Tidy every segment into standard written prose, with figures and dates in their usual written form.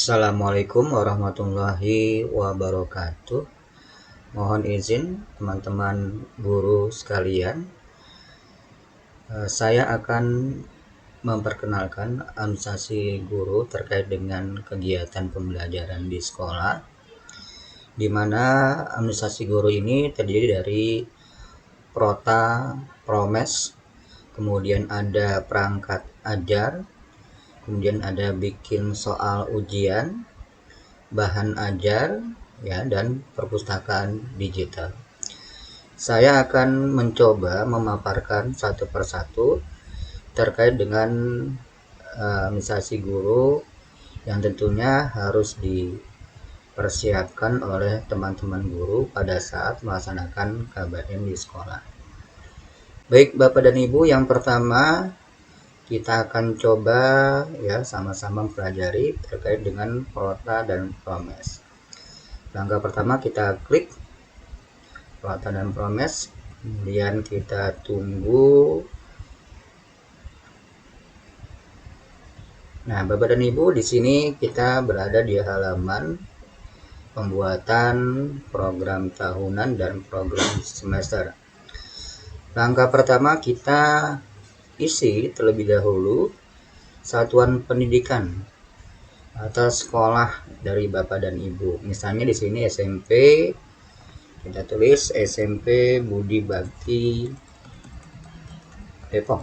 Assalamualaikum warahmatullahi wabarakatuh. Mohon izin teman-teman guru sekalian, saya akan memperkenalkan administrasi guru terkait dengan kegiatan pembelajaran di sekolah, di mana administrasi guru ini terdiri dari Prota, Promes, kemudian ada perangkat ajar, kemudian ada bikin soal ujian, bahan ajar, ya, dan perpustakaan digital. Saya akan mencoba memaparkan satu persatu terkait dengan administrasi guru yang tentunya harus dipersiapkan oleh teman-teman guru pada saat melaksanakan KBM di sekolah. Baik Bapak dan Ibu, yang pertama kita akan coba ya sama-sama mempelajari terkait dengan Prota dan Promes. Langkah pertama kita klik Prota dan Promes, kemudian kita tunggu. Nah, Bapak dan Ibu, di sini kita berada di halaman pembuatan program tahunan dan program semester. Langkah pertama kita isi terlebih dahulu satuan pendidikan atau sekolah dari Bapak dan Ibu. Misalnya di sini SMP, kita tulis SMP Budi Bakti Depok.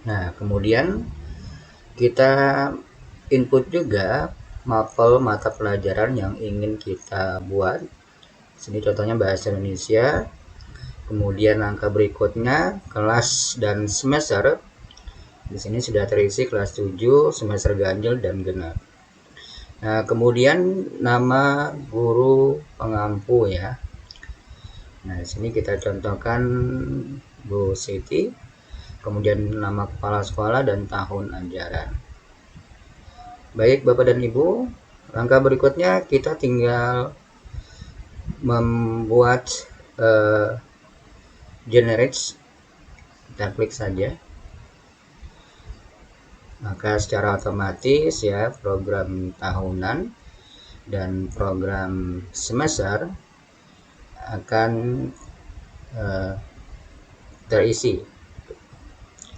Nah, kemudian kita input juga mapel mata pelajaran yang ingin kita buat. Sini contohnya bahasa Indonesia. Kemudian langkah berikutnya kelas dan semester. Di sini sudah terisi kelas 7, semester ganjil dan genap. Nah, kemudian nama guru pengampu ya. Nah, di sini kita contohkan Bu Siti. Kemudian nama kepala sekolah dan tahun ajaran. Baik Bapak dan Ibu, langkah berikutnya kita tinggal membuat generate. Kita klik saja, maka secara otomatis ya program tahunan dan program semester akan terisi.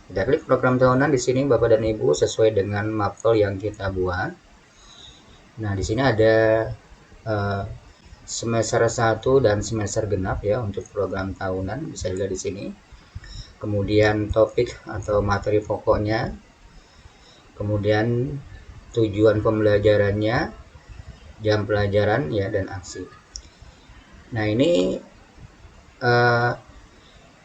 Kita klik program tahunan di sini Bapak dan Ibu sesuai dengan mapel yang kita buat. Nah, di sini ada semester 1 dan semester genap ya untuk program tahunan, bisa dilihat di sini. Kemudian topik atau materi pokoknya, kemudian tujuan pembelajarannya, jam pelajaran ya, dan aksi. Nah, ini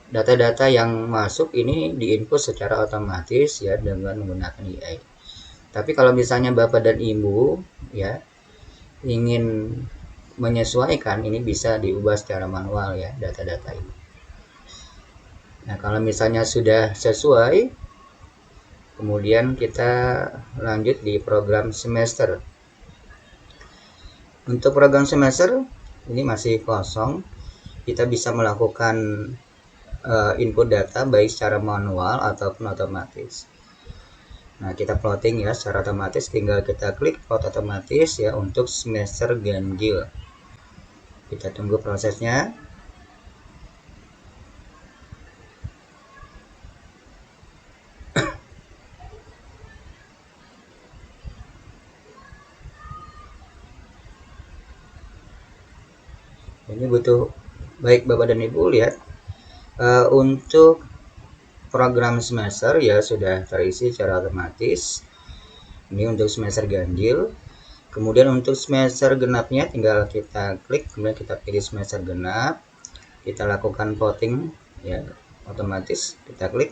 data-data yang masuk ini diinput secara otomatis ya dengan menggunakan AI. Tapi kalau misalnya Bapak dan Ibu ya ingin menyesuaikan, ini bisa diubah secara manual ya data-data ini. Nah, kalau misalnya sudah sesuai, kemudian kita lanjut di program semester. Untuk program semester ini masih kosong, kita bisa melakukan input data baik secara manual ataupun otomatis. Nah, kita plotting ya secara otomatis, tinggal kita klik plot otomatis ya untuk semester ganjil. Kita tunggu prosesnya. Ini butuh, baik Bapak dan Ibu lihat, untuk program semester ya sudah terisi secara otomatis. Ini untuk semester ganjil. Kemudian untuk semester genapnya tinggal kita klik, kemudian kita pilih semester genap. Kita lakukan plotting ya otomatis, kita klik.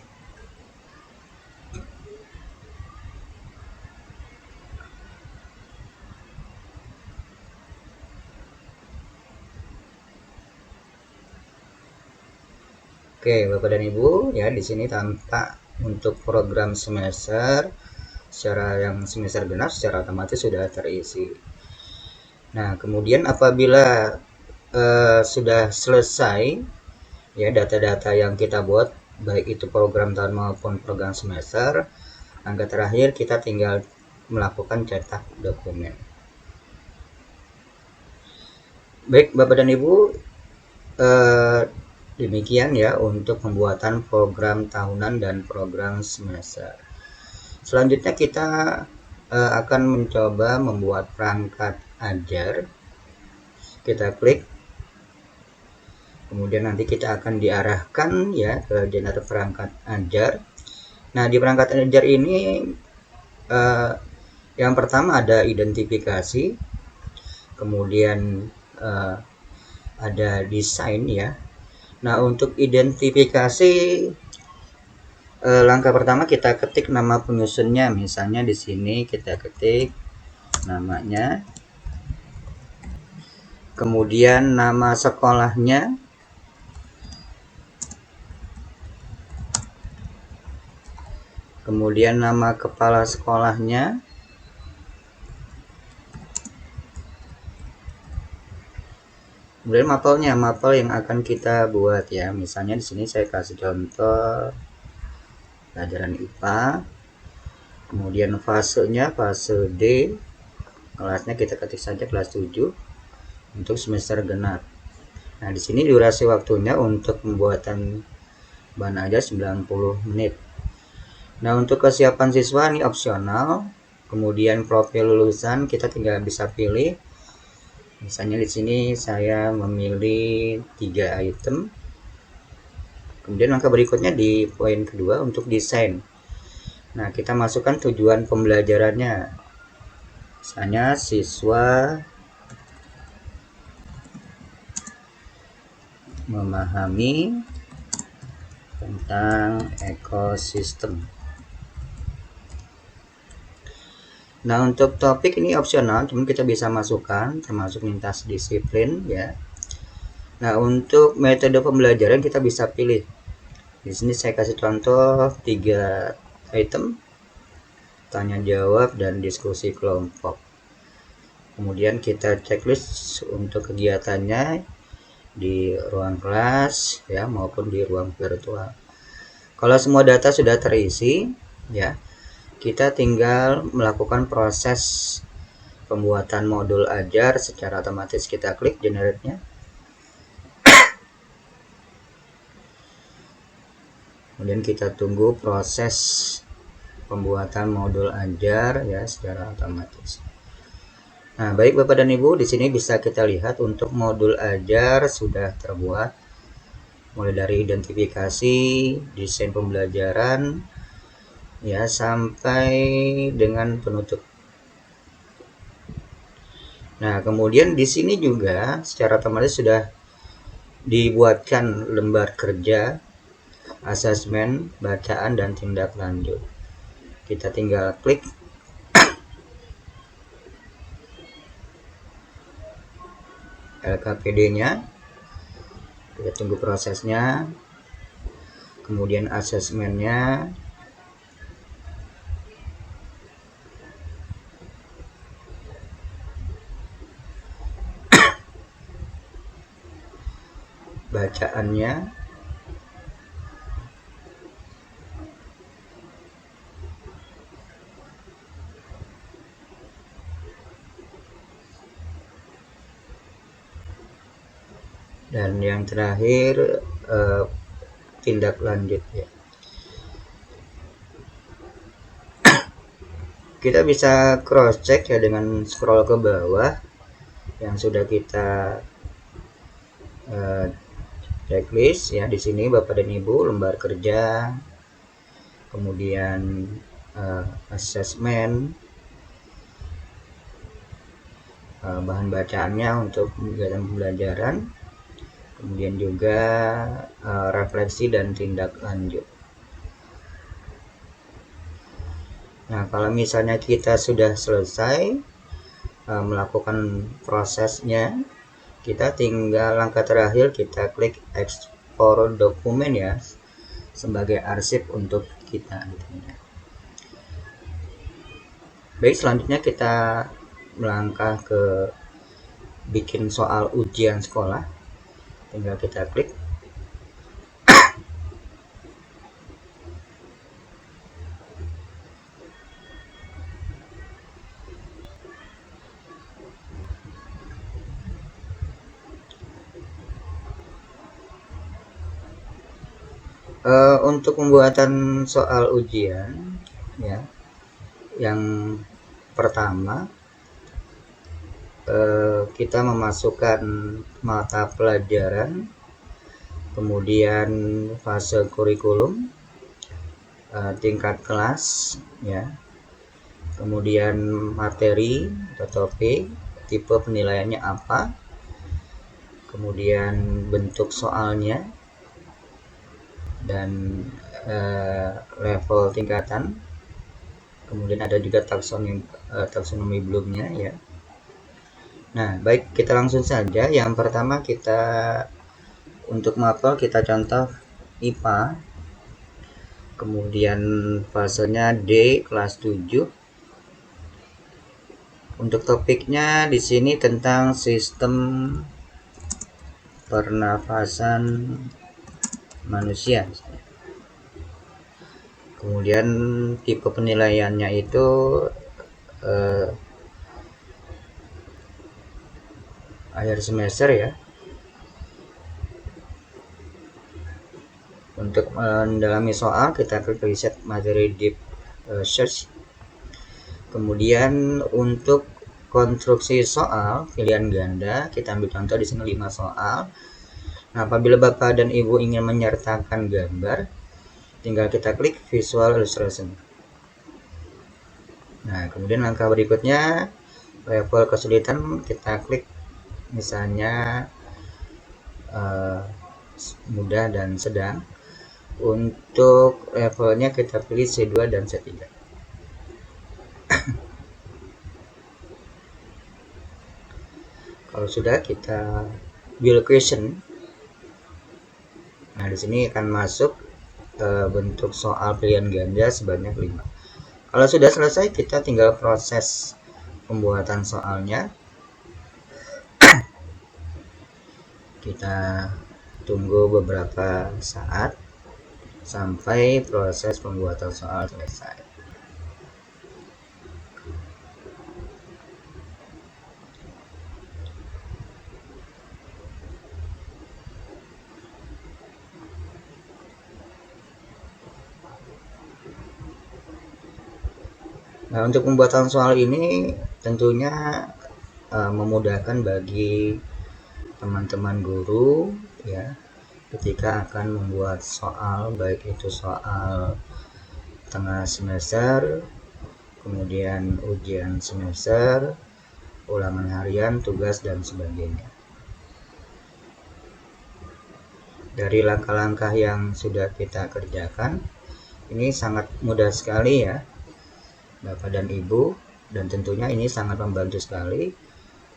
Oke, Bapak dan Ibu, ya di sini tampak untuk program semester secara yang semester genap secara otomatis sudah terisi. Nah, kemudian apabila sudah selesai ya data-data yang kita buat baik itu program tahun maupun program semester. Langkah terakhir kita tinggal melakukan cetak dokumen. Baik Bapak dan Ibu, demikian ya untuk pembuatan program tahunan dan program semester. Selanjutnya kita akan mencoba membuat perangkat ajar. Kita klik, kemudian nanti kita akan diarahkan ya ke generator perangkat ajar. Nah, di perangkat ajar ini yang pertama ada identifikasi, kemudian ada desain ya. Nah, untuk identifikasi langkah pertama kita ketik nama penyusunnya. Misalnya di sini kita ketik namanya, kemudian nama sekolahnya, kemudian nama kepala sekolahnya, kemudian mapel yang akan kita buat ya. Misalnya di sini saya kasih contoh pelajaran IPA, kemudian fasenya fase D, kelasnya kita ketik saja kelas 7 untuk semester genap. Nah, di sini durasi waktunya untuk pembuatan bahan ajar 90 menit. Nah, untuk kesiapan siswa ini opsional. Kemudian profil lulusan kita tinggal bisa pilih. Misalnya di sini saya memilih 3 item. Kemudian langkah berikutnya di poin kedua untuk desain. Nah, kita masukkan tujuan pembelajarannya. Misalnya siswa memahami tentang ekosistem. Nah, untuk topik ini opsional, cuma kita bisa masukkan termasuk lintas disiplin ya. Nah, untuk metode pembelajaran kita bisa pilih. Di sini saya kasih contoh 3 item, tanya jawab dan diskusi kelompok. Kemudian kita checklist untuk kegiatannya di ruang kelas ya maupun di ruang virtual. Kalau semua data sudah terisi ya, kita tinggal melakukan proses pembuatan modul ajar secara otomatis. Kita klik generate-nya. Kemudian kita tunggu proses pembuatan modul ajar ya secara otomatis. Nah, baik Bapak dan Ibu, di sini bisa kita lihat untuk modul ajar sudah terbuat, mulai dari identifikasi, desain pembelajaran, ya sampai dengan penutup. Nah, kemudian di sini juga secara otomatis sudah dibuatkan lembar kerja, asesmen, bacaan, dan tindak lanjut. Kita tinggal klik. LKPD-nya, kita tunggu prosesnya, kemudian asesmennya, bacaannya, dan yang terakhir tindak lanjut ya. Kita bisa cross check ya dengan scroll ke bawah yang sudah kita checklist ya. Di sini Bapak dan Ibu lembar kerja, kemudian asesmen, bahan bacaannya untuk kegiatan pembelajaran, kemudian juga refleksi dan tindak lanjut. Nah, kalau misalnya kita sudah selesai melakukan prosesnya, kita tinggal langkah terakhir kita klik ekspor dokumen ya sebagai arsip untuk kita. Baik, selanjutnya kita melangkah ke bikin soal ujian sekolah. Tinggal kita klik. Untuk pembuatan soal ujian, ya, yang pertama kita memasukkan mata pelajaran, kemudian fase kurikulum, tingkat kelas, ya, kemudian materi atau topik, tipe penilaiannya apa, kemudian bentuk soalnya, dan level tingkatan, kemudian ada juga taksonomi belumnya, ya. Nah, baik, kita langsung saja. Yang pertama kita untuk mapel kita contoh IPA, kemudian fasenya D kelas 7. Untuk topiknya di sini tentang sistem pernafasan manusia. Kemudian tipe penilaiannya itu akhir semester, ya. Untuk mendalami soal kita klik riset materi deep search. Kemudian untuk konstruksi soal pilihan ganda kita ambil contoh di sini 5 soal. Nah, apabila Bapak dan Ibu ingin menyertakan gambar, tinggal kita klik visual illustration. Nah, kemudian langkah berikutnya level kesulitan kita klik misalnya mudah dan sedang. Untuk levelnya kita pilih C2 dan C3. Kalau sudah, kita build question. Nah, di sini akan masuk bentuk soal pilihan ganda sebanyak 5. Kalau sudah selesai, kita tinggal proses pembuatan soalnya. Kita tunggu beberapa saat sampai proses pembuatan soal selesai. Nah, untuk pembuatan soal ini tentunya memudahkan bagi teman-teman guru, ya, ketika akan membuat soal, baik itu soal tengah semester, kemudian ujian semester, ulangan harian, tugas, dan sebagainya. Dari langkah-langkah yang sudah kita kerjakan, ini sangat mudah sekali, ya, Bapak dan Ibu, dan tentunya ini sangat membantu sekali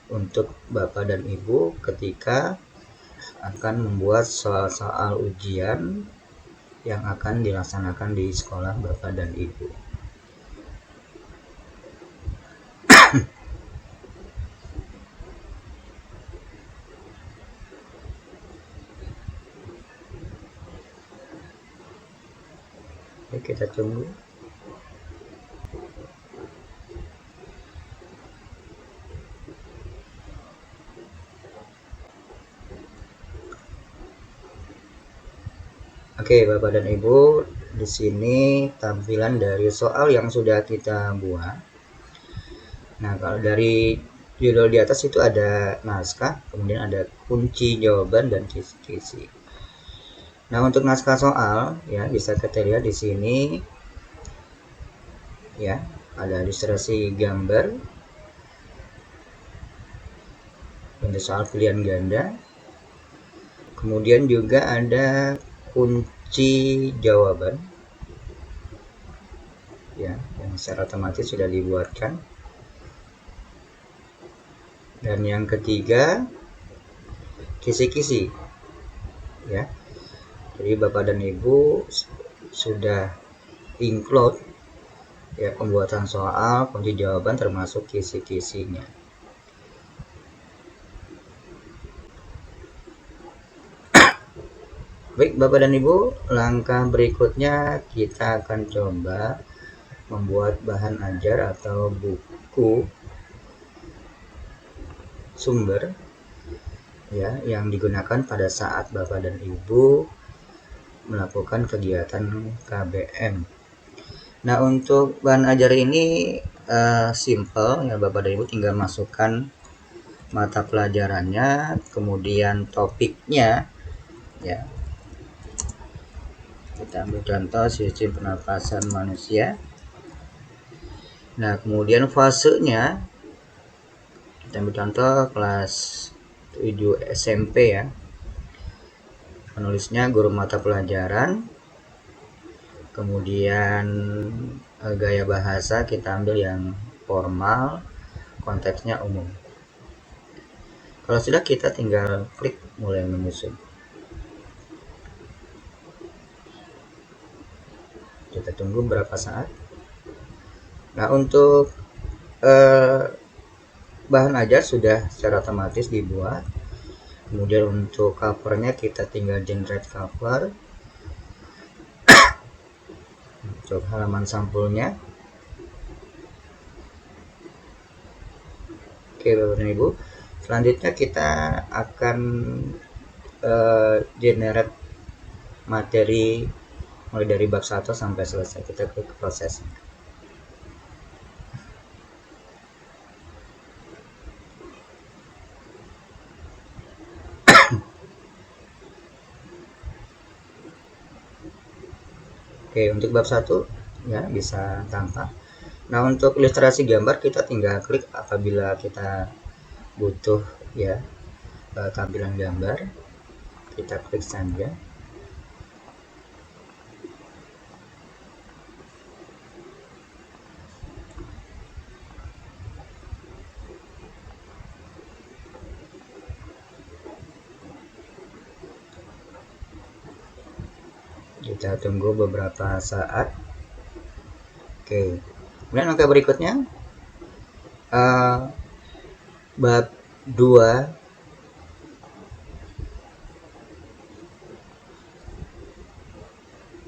untuk Bapak dan Ibu ketika akan membuat soal-soal ujian yang akan dilaksanakan di sekolah Bapak dan Ibu. Oke, kita tunggu. Oke, Bapak dan Ibu, di sini tampilan dari soal yang sudah kita buat. Nah, kalau dari judul di atas itu ada naskah, kemudian ada kunci jawaban dan kisi-kisi. Nah, untuk naskah soal, ya, bisa kita lihat di sini, ya, ada ilustrasi gambar untuk soal pilihan ganda. Kemudian juga ada kunci jawaban, ya, yang secara otomatis sudah dibuatkan. Dan yang ketiga, kisi-kisi, ya. Jadi Bapak dan Ibu sudah include, ya, pembuatan soal, kunci jawaban termasuk kisi-kisinya. Baik Bapak dan Ibu, langkah berikutnya kita akan coba membuat bahan ajar atau buku sumber, ya, yang digunakan pada saat Bapak dan Ibu melakukan kegiatan KBM. Nah, untuk bahan ajar ini simple ya Bapak dan Ibu, tinggal masukkan mata pelajarannya, kemudian topiknya ya. Kita ambil contoh sistem pernapasan manusia. Nah, kemudian fasenya kita ambil contoh kelas 7 SMP ya. Penulisnya guru mata pelajaran. Kemudian gaya bahasa kita ambil yang formal, konteksnya umum. Kalau sudah, kita tinggal klik mulai menyusun. Kita tunggu beberapa saat. Nah, untuk bahan ajar sudah secara otomatis dibuat. Kemudian untuk covernya kita tinggal generate cover. Untuk halaman sampulnya. Oke Bapak dan Ibu, selanjutnya kita akan generate materi mulai dari bab 1 sampai selesai. Kita klik proses. Oke, untuk bab 1 ya bisa tampak. Nah, untuk ilustrasi gambar kita tinggal klik apabila kita butuh ya tampilan gambar. Kita klik saja. Kita tunggu beberapa saat. Oke, kemudian langkah berikutnya bab 2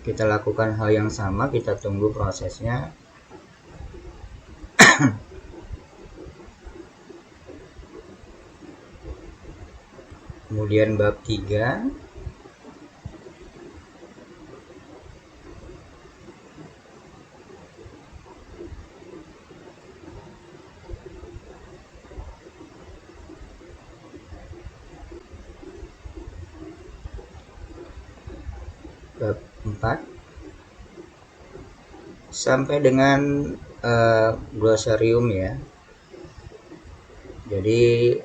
kita lakukan hal yang sama, kita tunggu prosesnya. Kemudian bab 3 bab 4 sampai dengan glosarium ya. Jadi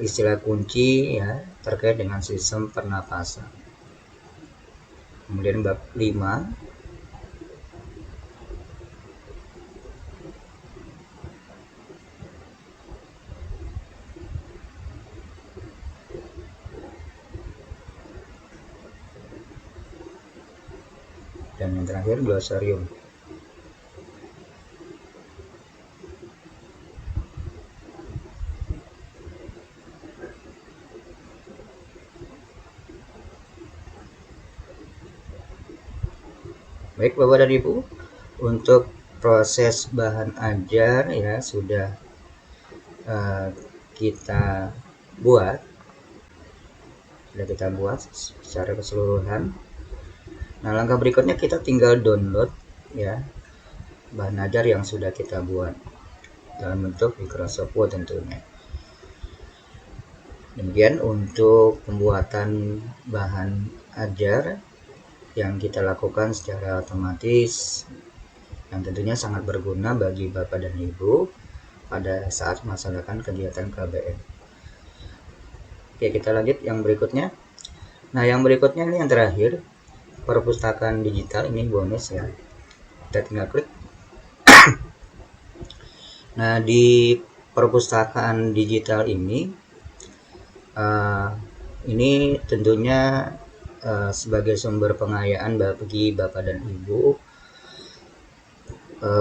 istilah kunci ya terkait dengan sistem pernapasan. Kemudian bab 5 dan yang terakhir glosarium. Baik Bapak dan Ibu, untuk proses bahan ajar ya sudah kita buat secara keseluruhan. Nah, langkah berikutnya kita tinggal download ya bahan ajar yang sudah kita buat dalam bentuk Microsoft Word tentunya. Demikian untuk pembuatan bahan ajar yang kita lakukan secara otomatis, yang tentunya sangat berguna bagi Bapak dan Ibu pada saat melaksanakan kegiatan KBM. Oke, kita lanjut yang berikutnya. Nah, yang berikutnya ini yang terakhir, perpustakaan digital, ini bonus ya. Kita tinggal klik. Nah, di perpustakaan digital ini tentunya sebagai sumber pengayaan bagi Bapak dan Ibu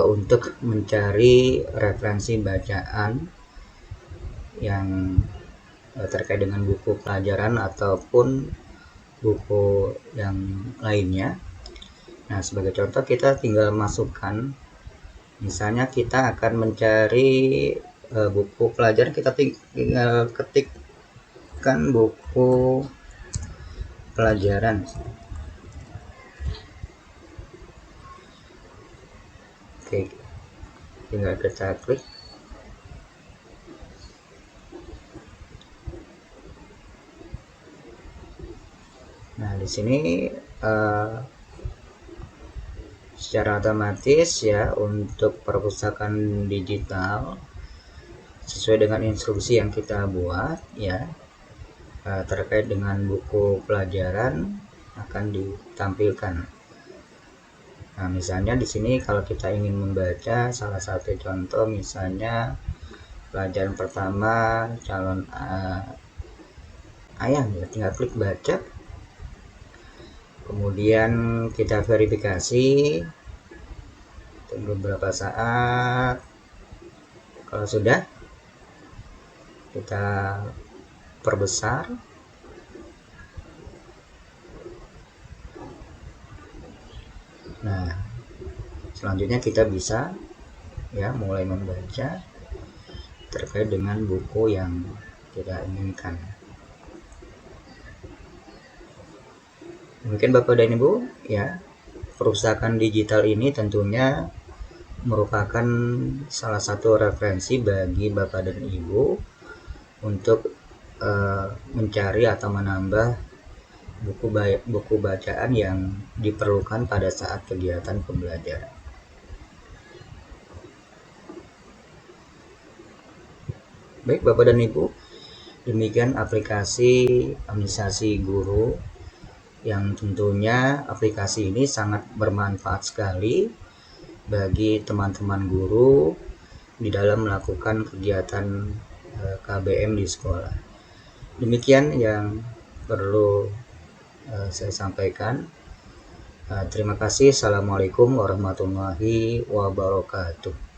untuk mencari referensi bacaan yang terkait dengan buku pelajaran ataupun buku yang lainnya. Nah, sebagai contoh kita tinggal masukkan, misalnya kita akan mencari buku pelajaran, kita tinggal ketikkan buku pelajaran. Oke, tinggal kita klik. Nah, di sini secara otomatis ya untuk perpustakaan digital sesuai dengan instruksi yang kita buat ya, terkait dengan buku pelajaran akan ditampilkan. Nah, misalnya di sini kalau kita ingin membaca salah satu contoh, misalnya pelajaran pertama calon ayam ya, tinggal klik baca. Kemudian kita verifikasi, tunggu beberapa saat. Kalau sudah, kita perbesar. Nah, selanjutnya kita bisa ya mulai membaca terkait dengan buku yang kita inginkan. Mungkin Bapak dan Ibu ya, perpustakaan digital ini tentunya merupakan salah satu referensi bagi Bapak dan Ibu untuk mencari atau menambah buku bacaan yang diperlukan pada saat kegiatan pembelajaran. Baik Bapak dan Ibu, demikian aplikasi administrasi guru yang tentunya aplikasi ini sangat bermanfaat sekali bagi teman-teman guru di dalam melakukan kegiatan KBM di sekolah. Demikian yang perlu saya sampaikan. Terima kasih. Assalamualaikum warahmatullahi wabarakatuh.